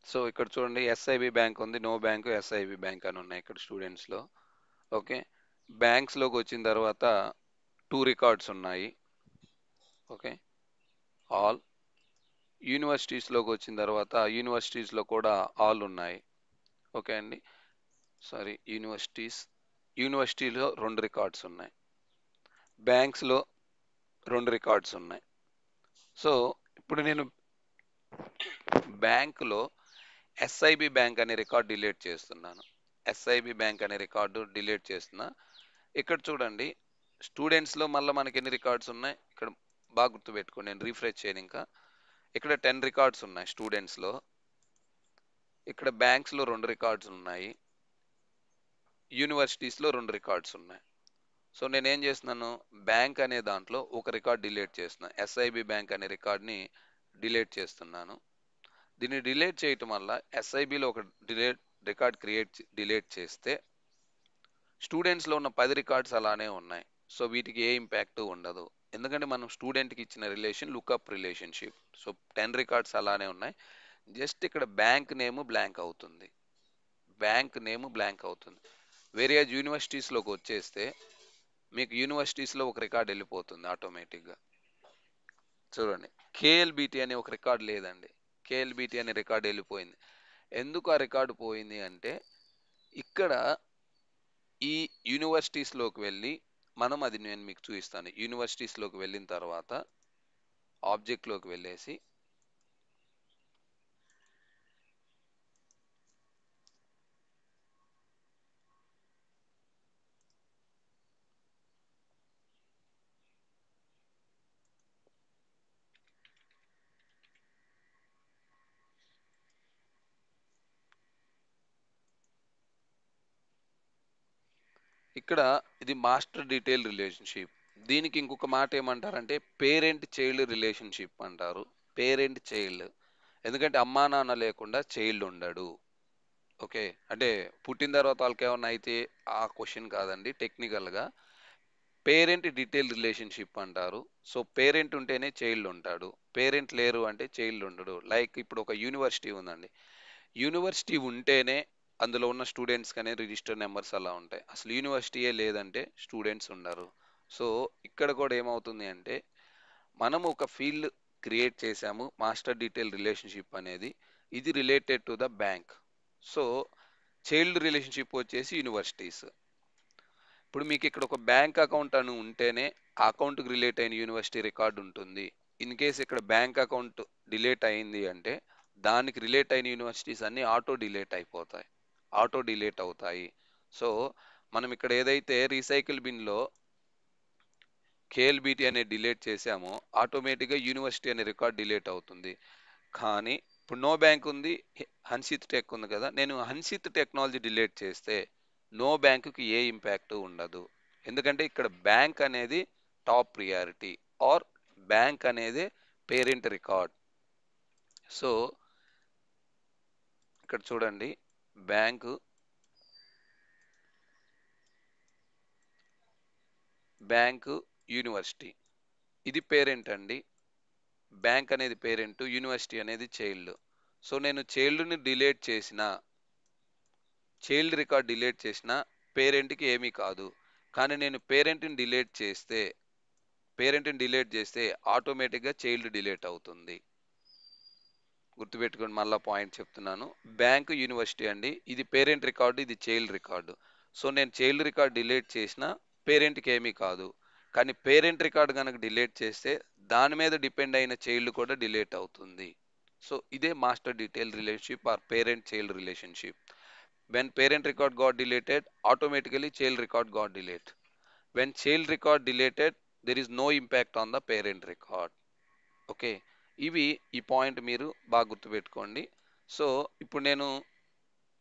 So ఇక్కడ చూడండి ఎస్ఐబి బ్యాంక్ ఉంది, నో బ్యాంక్, ఎస్ఐబి బ్యాంక్ అని ఉన్నాయి ఇక్కడ స్టూడెంట్స్లో. ఓకే. బ్యాంక్స్లోకి వచ్చిన తర్వాత 2 రికార్డ్స్ ఉన్నాయి. ఓకే. ఆల్. యూనివర్సిటీస్లోకి వచ్చిన తర్వాత యూనివర్సిటీస్లో కూడా ఆల్ ఉన్నాయి. ఓకే అండి. సారీ, యూనివర్సిటీలో 2 రికార్డ్స్ ఉన్నాయి, బ్యాంక్స్లో 2 రికార్డ్స్ ఉన్నాయి. సో ఇప్పుడు నేను బ్యాంకులో ఎస్ఐబి బ్యాంక్ అనే రికార్డ్ డిలీట్ చేస్తున్నాను. ఎస్ఐబి బ్యాంక్ అనే రికార్డు డిలీట్ చేస్తున్నా. ఇక్కడ చూడండి స్టూడెంట్స్లో మళ్ళీ మనకి ఎన్ని రికార్డ్స్ ఉన్నాయి ఇక్కడ బాగా గుర్తుపెట్టుకోండి. నేను రీఫ్రెష్ చేయను ఇంకా. ఇక్కడ 10 రికార్డ్స్ ఉన్నాయి స్టూడెంట్స్లో. ఇక్కడ బ్యాంక్స్లో 2 రికార్డ్స్ ఉన్నాయి, యూనివర్సిటీస్లో 2 రికార్డ్స్ ఉన్నాయి. సో నేనేం చేస్తున్నాను, బ్యాంక్ అనే దాంట్లో ఒక రికార్డ్ డిలీట్ చేస్తున్నాను. ఎస్ఐబి బ్యాంక్ అనే రికార్డ్ని డిలీట్ చేస్తున్నాను. దీన్ని డిలీట్ చేయటం వల్ల ఎస్ఐబిలో ఒక రికార్డ్ డిలీట్ చేస్తే స్టూడెంట్స్లో ఉన్న 10 రికార్డ్స్ అలానే ఉన్నాయి. సో వీటికి ఏ ఇంపాక్ట్ ఉండదు, ఎందుకంటే మనం స్టూడెంట్కి ఇచ్చిన relation lookup relationship. So 10 records అలానే ఉన్నాయి. జస్ట్ ఇక్కడ బ్యాంక్ నేమ్ బ్లాంక్ అవుతుంది, బ్యాంక్ నేమ్ బ్లాంక్ అవుతుంది. వేరే యూనివర్సిటీస్లోకి వచ్చేస్తే మీకు యూనివర్సిటీస్లో ఒక రికార్డ్ వెళ్ళిపోతుంది ఆటోమేటిక్గా. చూడండి కేఎల్బిటి అనే ఒక రికార్డ్ లేదండి, కేఎల్బిటి అనే రికార్డ్ వెళ్ళిపోయింది. ఎందుకు ఆ రికార్డు పోయింది అంటే ఇక్కడ ఈ యూనివర్సిటీస్లోకి వెళ్ళి అది నేను మీకు చూపిస్తాను. యూనివర్సిటీస్లోకి వెళ్ళిన తర్వాత ఆబ్జెక్ట్లోకి వెళ్ళేసి ఇక్కడ ఇది మాస్టర్ డీటెయిల్ రిలేషన్షిప్. దీనికి ఇంకొక మాట ఏమంటారంటే పేరెంట్ చైల్డ్ రిలేషన్షిప్ అంటారు. పేరెంట్ చైల్డ్, ఎందుకంటే అమ్మా నాన్న లేకుండా చైల్డ్ ఉండడు. ఓకే, అంటే పుట్టిన తర్వాత వాళ్ళకి ఏమన్నా అయితే ఆ క్వశ్చన్ కాదండి, టెక్నికల్గా పేరెంట్ డీటెయిల్ రిలేషన్షిప్ అంటారు. సో పేరెంట్ ఉంటేనే చైల్డ్ ఉంటాడు, పేరెంట్ లేరు అంటే చైల్డ్ ఉండడు. లైక్ ఇప్పుడు ఒక యూనివర్సిటీ ఉందండి, యూనివర్సిటీ ఉంటేనే అందులో ఉన్న స్టూడెంట్స్ కానీ రిజిస్టర్ నెంబర్స్ అలా ఉంటాయి. అసలు యూనివర్సిటీయే లేదంటే స్టూడెంట్స్ ఉండరు. సో ఇక్కడ కూడా ఏమవుతుంది అంటే మనం ఒక ఫీల్డ్ క్రియేట్ చేసాము, మాస్టర్ డీటెయిల్ రిలేషన్షిప్ అనేది. ఇది related to the bank. So child relationship వచ్చేసి యూనివర్సిటీస్. ఇప్పుడు మీకు ఇక్కడ ఒక బ్యాంక్ అకౌంట్ అని ఉంటేనే ఆ అకౌంట్కి రిలేట్ అయిన యూనివర్సిటీ రికార్డు ఉంటుంది. ఇన్ కేస్ ఇక్కడ బ్యాంక్ అకౌంట్ డిలీట్ అయింది అంటే దానికి రిలేట్ అయిన యూనివర్సిటీస్ అన్నీ ఆటో డిలీట్ అవుతాయి. సో మనం ఇక్కడ ఏదైతే రీసైకిల్ బిన్లో కేఎల్బిటి అనే డిలీట్ చేసామో ఆటోమేటిక్గా యూనివర్సిటీ అనే రికార్డ్ డిలీట్ అవుతుంది. కానీ ఇప్పుడు నో బ్యాంక్ ఉంది, హన్సిత్ టెక్ ఉంది కదా, నేను హన్సిత్ టెక్నాలజీ డిలీట్ చేస్తే నో బ్యాంకుకి ఏ ఇంపాక్ట్ ఉండదు, ఎందుకంటే ఇక్కడ బ్యాంక్ అనేది టాప్ ప్రియారిటీ ఆర్ బ్యాంక్ అనేది పేరెంట్ రికార్డ్. సో ఇక్కడ చూడండి బ్యాంకు యూనివర్సిటీ ఇది పేరెంట్ అండి, బ్యాంక్ అనేది పేరెంట్, యూనివర్సిటీ అనేది చైల్డ్. సో నేను చైల్డ్ని డిలీట్ చేసిన, చైల్డ్ రికార్డ్ డిలీట్ చేసిన పేరెంట్కి ఏమీ కాదు. కానీ నేను పేరెంట్ని డిలీట్ చేస్తే ఆటోమేటిక్గా చైల్డ్ డిలీట్ అవుతుంది. గుర్తుపెట్టుకొని మళ్ళీ పాయింట్ చెప్తున్నాను, బ్యాంక్ యూనివర్సిటీ అండి, ఇది పేరెంట్ రికార్డు, ఇది చైల్డ్ రికార్డు. సో నేను చైల్డ్ రికార్డ్ డిలీట్ చేసిన పేరెంట్కి ఏమీ కాదు, కానీ పేరెంట్ రికార్డ్ కనుక డిలీట్ చేస్తే దాని మీద డిపెండ్ అయిన చైల్డ్ కూడా డిలీట్ అవుతుంది. సో ఇదే master detail relationship or parent child relationship. When parent record got deleted, automatically child record got delete. When child record deleted, there is no impact on the parent record. Okay, ఇవి ఈ point మీరు బాగా గుర్తుపెట్టుకోండి. So ఇప్పుడు నేను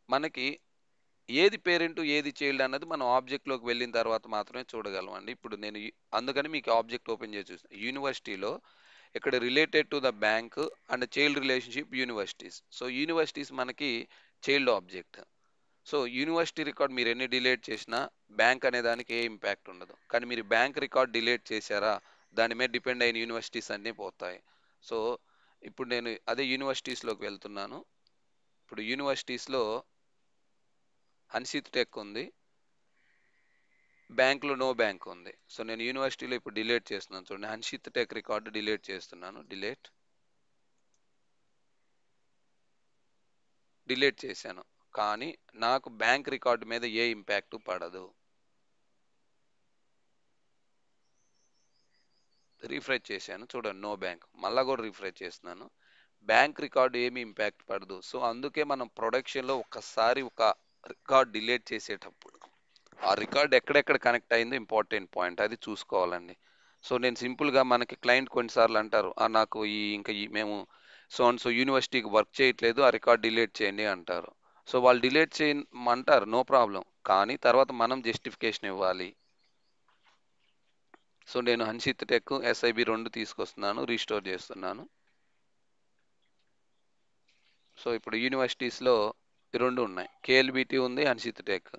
మనకి ఏది parent ఏది చైల్డ్ అన్నది మనం ఆబ్జెక్ట్లోకి వెళ్ళిన తర్వాత మాత్రమే చూడగలం అండి. ఇప్పుడు నేను అందుకని మీకు ఆబ్జెక్ట్ ఓపెన్ చేసి చూస్తాను. యూనివర్సిటీలో ఇక్కడ related to the bank and child relationship universities. So universities మనకి child object. So university record మీరు ఎన్ని డిలీట్ చేసినా బ్యాంక్ అనే దానికి ఏ ఇంపాక్ట్ ఉండదు. కానీ మీరు బ్యాంక్ రికార్డ్ డిలీట్ చేశారా, దాని మీద డిపెండ్ అయిన యూనివర్సిటీస్ అన్నీ పోతాయి. సో ఇప్పుడు నేను అదే యూనివర్సిటీస్లోకి వెళ్తున్నాను. ఇప్పుడు యూనివర్సిటీస్లో హన్సిత్ టెక్ ఉంది, బ్యాంక్లో నో బ్యాంక్ ఉంది. సో నేను యూనివర్సిటీలో ఇప్పుడు డిలీట్ చేస్తున్నాను. చూడండి, హన్షిత్ టెక్ రికార్డు డిలీట్ చేస్తున్నాను. డిలీట్ చేశాను. కానీ నాకు బ్యాంక్ రికార్డు మీద ఏ ఇంపాక్ట్ పడదు. రీఫ్రెష్ చేశాను, చూడండి నో బ్యాంక్. మళ్ళా కూడా రీఫ్రెష్ చేస్తున్నాను, బ్యాంక్ రికార్డు ఏమి ఇంపాక్ట్ పడదు. సో అందుకే మనం ప్రొడక్షన్లో ఒక్కసారి ఒక రికార్డ్ డిలీట్ చేసేటప్పుడు ఆ రికార్డ్ ఎక్కడెక్కడ కనెక్ట్ అయిందో ఇంపార్టెంట్ పాయింట్ అది చూసుకోవాలండి. సో నేను సింపుల్గా మనకి క్లయింట్ కొన్నిసార్లు అంటారు, నాకు మేము సో అండ్ సో యూనివర్సిటీకి వర్క్ చేయట్లేదు, ఆ రికార్డ్ డిలీట్ చేయండి అంటారు. సో వాళ్ళు డిలీట్ చేయమంటారు, నో ప్రాబ్లం. కానీ తర్వాత మనం జస్టిఫికేషన్ ఇవ్వాలి. సో నేను హన్షిత్ టెక్ ఎస్ఐబి రెండు తీసుకొస్తున్నాను, రీస్టోర్ చేస్తున్నాను. సో ఇప్పుడు యూనివర్సిటీస్లో రెండు ఉన్నాయి, కేఎల్బిటి ఉంది, హన్షిత్ టెక్.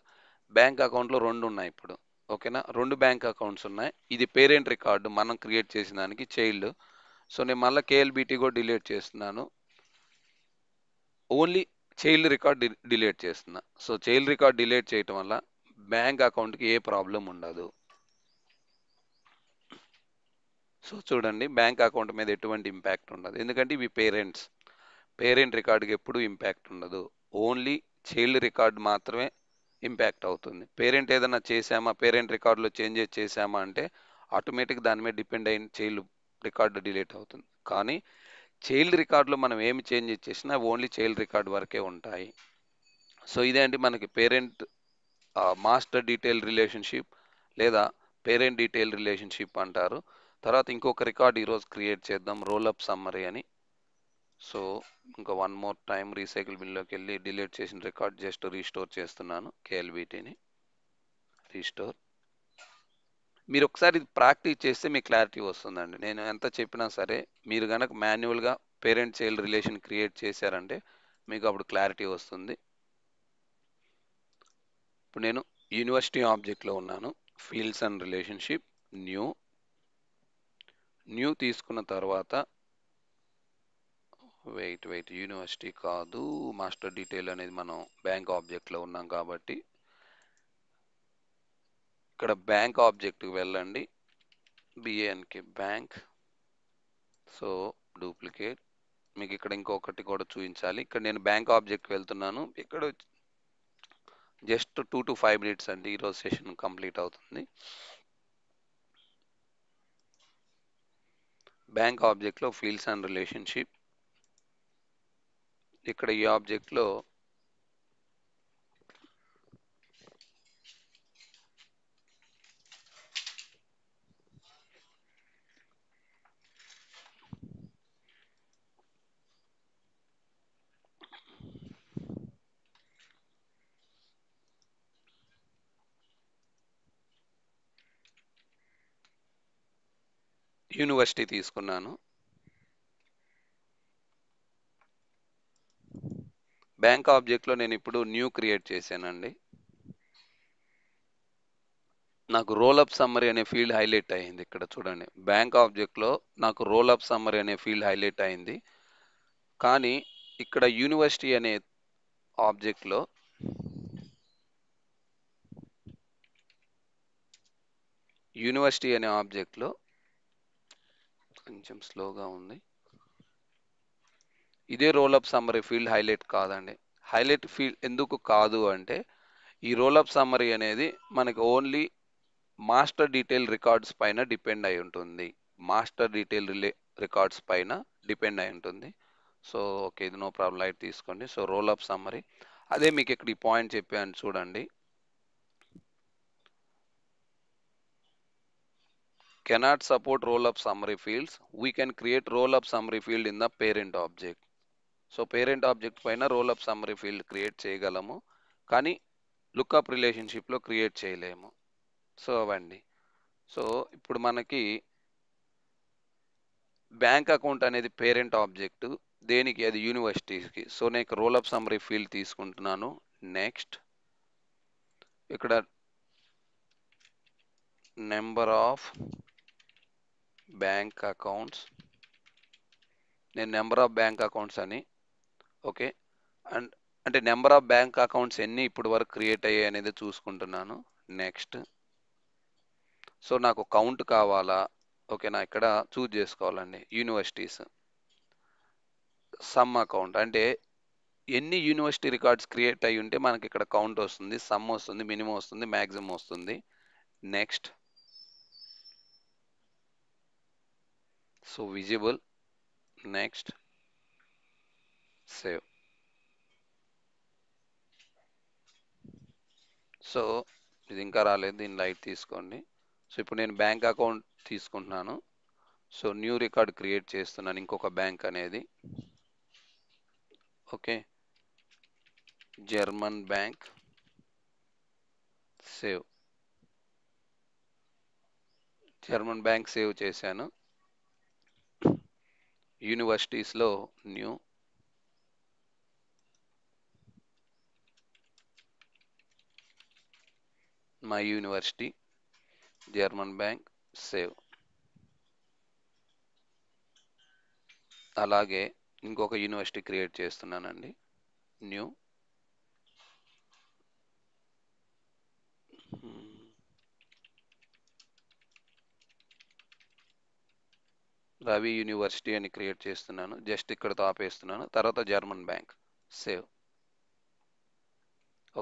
బ్యాంక్ అకౌంట్లో రెండు ఉన్నాయి ఇప్పుడు. ఓకేనా, రెండు బ్యాంక్ అకౌంట్స్ ఉన్నాయి. ఇది పేరెంట్ రికార్డు మనం క్రియేట్ చేసిన దానికి చైల్డ్. సో నేను మళ్ళీ కేఎల్బిటి కూడా డిలీట్ చేస్తున్నాను, ఓన్లీ చైల్డ్ రికార్డ్ డిలీట్ చేస్తున్నా. సో చైల్డ్ రికార్డ్ డిలీట్ చేయటం వల్ల బ్యాంక్ అకౌంట్కి ఏ ప్రాబ్లం ఉండదు. సో చూడండి, బ్యాంక్ అకౌంట్ మీద ఎటువంటి ఇంపాక్ట్ ఉండదు, ఎందుకంటే ఇవి పేరెంట్ రికార్డుకి ఎప్పుడు ఇంపాక్ట్ ఉండదు. ఓన్లీ చైల్డ్ రికార్డ్ మాత్రమే ఇంపాక్ట్ అవుతుంది. పేరెంట్ ఏదైనా చేసామా, పేరెంట్ రికార్డులో చేంజెస్ చేసామా అంటే ఆటోమేటిక్ దాని మీద డిపెండ్ అయిన చైల్డ్ రికార్డు డిలీట్ అవుతుంది. కానీ చైల్డ్ రికార్డులో మనం ఏమి చేంజెస్ చేసినా ఓన్లీ చైల్డ్ రికార్డ్ వరకే ఉంటాయి. సో ఇదే అండి మనకి పేరెంట్ మాస్టర్ డీటెయిల్ రిలేషన్షిప్ లేదా పేరెంట్ డీటెయిల్ రిలేషన్షిప్ అంటారు. తర్వాత ఇంకొక రికార్డ్ ఈరోజు క్రియేట్ చేద్దాం, రోల్ అప్ సమ్మరీ అని. సో ఇంకా వన్ మోర్ టైం రీసైకిల్ బిన్లోకి వెళ్ళి డిలీట్ చేసిన రికార్డ్ జస్ట్ రీస్టోర్ చేస్తున్నాను, కేఎల్బిటిని రీస్టోర్. మీరు ఒకసారి ఇది ప్రాక్టీస్ చేస్తే మీకు క్లారిటీ వస్తుందండి. నేను ఎంత చెప్పినా సరే మీరు కనుక మాన్యువల్గా పేరెంట్ చైల్డ్ రిలేషన్ క్రియేట్ చేశారంటే మీకు అప్పుడు క్లారిటీ వస్తుంది. ఇప్పుడు నేను యూనివర్సిటీ ఆబ్జెక్ట్లో ఉన్నాను, ఫీల్డ్స్ అండ్ రిలేషన్షిప్, న్యూ తీసుకున్న తర్వాత వెయిట్ యూనివర్సిటీ కాదు, మాస్టర్ డీటెయిల్ అనేది మనం బ్యాంక్ ఆబ్జెక్ట్లో ఉన్నాం కాబట్టి ఇక్కడ బ్యాంక్ ఆబ్జెక్ట్కి వెళ్ళండి, బిఏఎన్కి బ్యాంక్. సో డూప్లికేట్, మీకు ఇక్కడ ఇంకొకటి కూడా చూపించాలి. ఇక్కడ నేను బ్యాంక్ ఆబ్జెక్ట్కి వెళ్తున్నాను, ఇక్కడ జస్ట్ 2 to 5 minutes అండి, ఈరోజు సెషన్ కంప్లీట్ అవుతుంది. బ్యాంక్ ఆబ్జెక్ట్లో ఫీల్డ్స్ అండ్ రిలేషన్షిప్, ఇక్కడ ఈ ఆబ్జెక్ట్లో యూనివర్సిటీ తీసుకున్నాను. బ్యాంక్ ఆబ్జెక్ట్లో నేను ఇప్పుడు న్యూ క్రియేట్ చేశానండి. నాకు రోల్-అప్ సమ్మరీ అనే ఫీల్డ్ హైలైట్ అయింది. ఇక్కడ చూడండి, బ్యాంక్ ఆబ్జెక్ట్లో నాకు రోల్-అప్ సమ్మరీ అనే ఫీల్డ్ హైలైట్ అయింది. కానీ ఇక్కడ యూనివర్సిటీ అనే ఆబ్జెక్ట్లో కొంచెం స్లోగా ఉంది, ఇదే రోల్-అప్ సమ్మరీ ఫీల్డ్ హైలైట్ కాదండి. హైలైట్ ఫీల్డ్ ఎందుకు కాదు అంటే ఈ రోల్-అప్ సమ్మరీ అనేది మనకి ఓన్లీ మాస్టర్ డీటెయిల్ రికార్డ్స్ పైన డిపెండ్ అయి ఉంటుంది. మాస్టర్ డీటెయిల్ రికార్డ్స్ పైన డిపెండ్ అయి ఉంటుంది. సో ఓకే, ఇది నో ప్రాబ్లం, లైట్ తీసుకోండి. సో రోల్ అప్ సమ్మరీ, అదే మీకు ఇక్కడ ఈ పాయింట్ చెప్పాను చూడండి. Cannot support role up summary fields, we can create role up summary field in the parent object. So parent object పైన role up summary field create చేయగలము, కానీ లుక్అప్ రిలేషన్షిప్లో క్రియేట్ చేయలేము. సో అవండి. సో ఇప్పుడు మనకి బ్యాంక్ అకౌంట్ అనేది parent object, దేనికి? అది యూనివర్సిటీస్కి. సో నేను రోల్ అప్ సమ్మరీ ఫీల్డ్ తీసుకుంటున్నాను. నెక్స్ట్ ఇక్కడ నెంబర్ ఆఫ్ బ్యాంక్ అకౌంట్స్, నేను నెంబర్ ఆఫ్ బ్యాంక్ అకౌంట్స్ అని, ఓకే, అండ్ అంటే నెంబర్ ఆఫ్ బ్యాంక్ అకౌంట్స్ ఎన్ని ఇప్పుడు వరకు క్రియేట్ అయ్యాయి అనేది చూసుకుంటున్నాను. నెక్స్ట్ సో నాకు కౌంట్ కావాలా? ఓకే, నా ఇక్కడ చూజ్ చేసుకోవాలండి యూనివర్సిటీస్. సమ్ అకౌంట్ అంటే ఎన్ని యూనివర్సిటీ రికార్డ్స్ క్రియేట్ అయ్యి ఉంటే మనకి ఇక్కడ కౌంట్ వస్తుంది, సమ్ వస్తుంది, మినిమం వస్తుంది, మ్యాక్సిమం వస్తుంది. Next so visible. Next save. So ఇది ఇంకా రాలేదు, దీన్ని లైట్ తీసుకోండి. సో ఇప్పుడు నేను బ్యాంక్ అకౌంట్ తీసుకుంటున్నాను. సో న్యూ రికార్డ్ క్రియేట్ చేస్తున్నాను, ఇంకొక బ్యాంక్ అనేది. Okay, German bank. Save. German bank save చేశాను. యూనివర్సిటీస్లో new, my university, German bank. Save. అలాగే ఇంకొక యూనివర్సిటీ క్రియేట్ చేస్తున్నానండి, న్యూ. రవి యూనివర్సిటీ అని క్రియేట్ చేస్తున్నాను, జస్ట్ ఇక్కడతో ఆపేస్తున్నాను. తర్వాత జర్మన్ బ్యాంక్. సేవ్.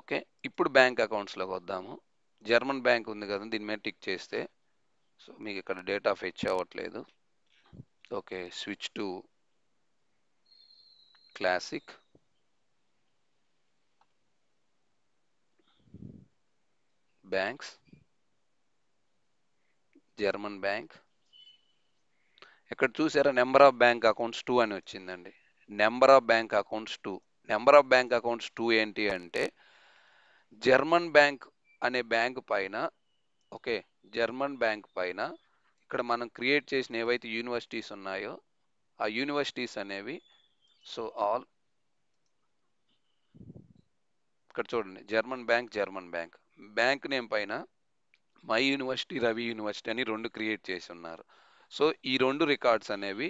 ఓకే, ఇప్పుడు బ్యాంక్ అకౌంట్స్లోకి వద్దాము. జర్మన్ బ్యాంక్ ఉంది కదా, దీని మీద టిక్ చేస్తే సో మీకు ఇక్కడ డేటా ఫెచ్ అవ్వట్లేదు. Okay, switch to classic. Banks, German bank. ఇక్కడ చూసారా నెంబర్ ఆఫ్ బ్యాంక్ అకౌంట్స్ 2 అని వచ్చిందండి. Number of bank accounts 2. Number of bank accounts 2 ఏంటి అంటే జర్మన్ బ్యాంక్ అనే బ్యాంక్ పైన, ఓకే, జర్మన్ బ్యాంక్ పైన ఇక్కడ మనం క్రియేట్ చేసిన ఏవైతే యూనివర్సిటీస్ ఉన్నాయో ఆ యూనివర్సిటీస్ అనేవి, సో ఆల్ ఇక్కడ చూడండి, German bank, German bank, bank name పైన మై యూనివర్సిటీ, రవి యూనివర్సిటీ అని 2 క్రియేట్ చేసి ఉన్నారు. సో ఈ 2 రికార్డ్స్ అనేవి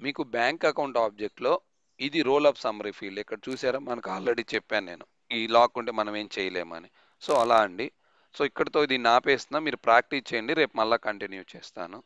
మీకు బ్యాంక్ అకౌంట్ ఆబ్జెక్ట్లో, ఇది రోల్ అప్ సమ్మరీ ఫీల్డ్. ఇక్కడ చూసారా, మనకు ఆల్రెడీ చెప్పాను నేను, ఈ లాక్ ఉంటే మనం ఏం చేయలేమని. సో అలా అండి. సో ఇక్కడితో దీన్ని ఆపేస్తున్నా, మీరు ప్రాక్టీస్ చేయండి, రేపు మళ్ళీ కంటిన్యూ చేస్తాను.